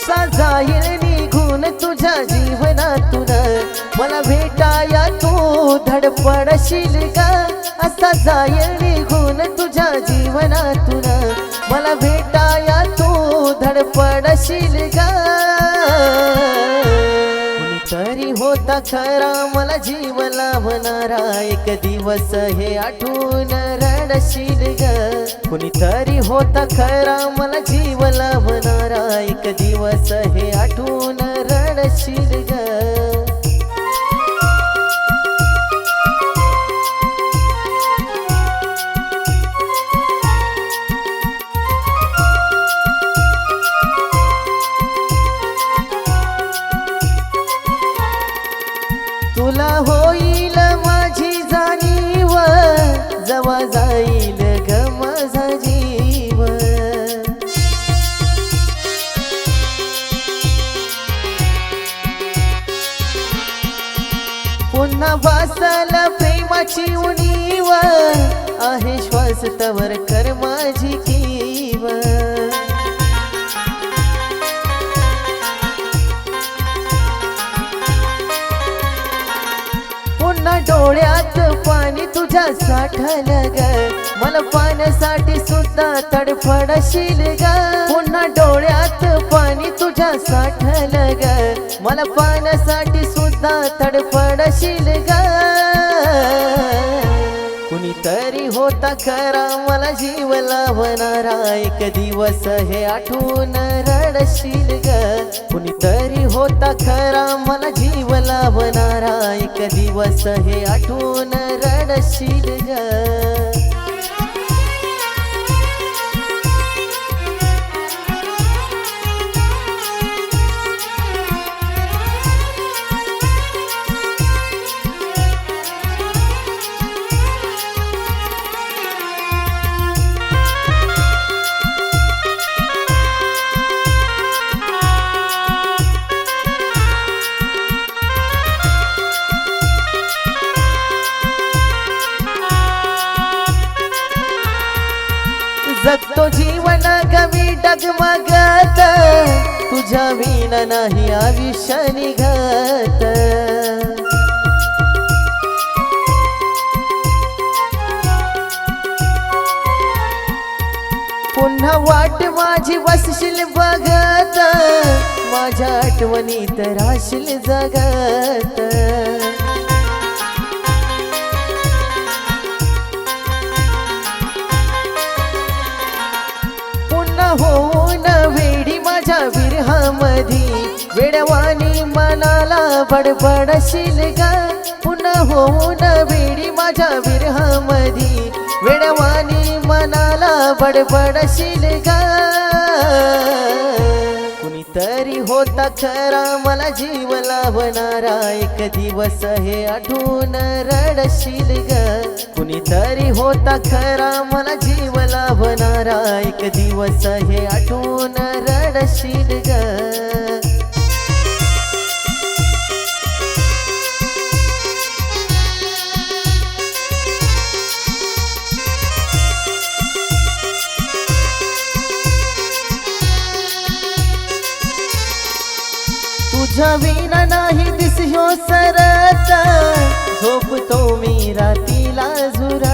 कसा जाईल निघून तुझ्या जीवनातून, मला भेटाया तू धडपडशील ग. असा जाईल निघून तुझ्या जीवनातून, मला भेटाया तू धडपडशील ग. तरी होता खरा मला जीव लावणारा, एक दिवस हे आठवून रडशील ग. कुणीतरी होता खरा मला जीव लावणारा, एक दिवस हे आठवून रडशील ग. तुला होईल माझी जाणीव, जवा जाईल ग माझा जीव. पुन्हा वासल प्रेमाची उणीव, आहे श्वास तवर कर माझी कीव. डोळ्यात पाणी तुझ्या साठलं ग, मला पाण्यासाठी सुद्धा तडफडशील ग. पुन्हा डोळ्यात पाणी तुझ्या साठलं ग, मला पाण्यासाठी सुद्धा तडफडशील ग. कुणीतरी होता खरा मला जीव लावणारा, एक दिवस हे आठवून रडशील ग. कुणीतरी होता खरा मला जीव लावणारा, एक दिवस हे आठवून रडशील ग. जगतो जीवन गमी डगमगत, तुझ्या विना नाही आयुष्य निघत. पुन्हा वाट माझी बसशील बघत, माझ्या आठवणीत राहशील जगत. होऊन वेडी माझ्या विरहामधी, वेडवानी मनाला बडबडशील ग. पुन्हा होऊन वेडी माझ्या विरहामधी, वेडवानी मनाला बडबडशील ग. कुणीतरी होता खरा मला जीव लावणारा, एक दिवस हे आठवून रडशील ग. कुणीतरी होता खरा मला जीव लावणारा, एक दिवस हे आठवून रडशील ग. तुझ्या विना नाही दिसयो सरत, झोपतो मी रातीला झुरत.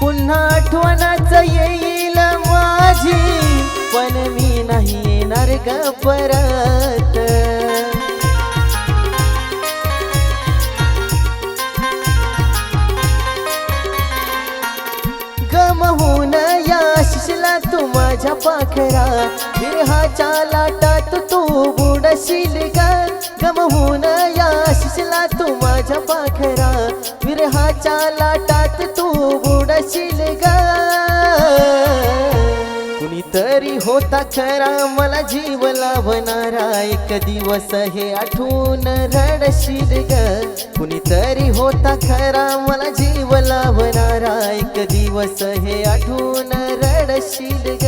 पुन्हा आठवणच येईल माझी, पण मी नाही येणार ग परत. गमवून याशीला तू माझ्या पाखरा, विरहाच्या लाटात तू बुडशील ग. गमवून याशीला तू माझ्या पाखरा, विरहाच्या लाटात तू बुडशील ग. कुणीतरी होता खरा मला जीव लावणारा, एक दिवस हे आठवून रडशील ग. कुणीतरी होता खरा मला जीव लावणारा, एक दिवस हे आठवून रडशील ग.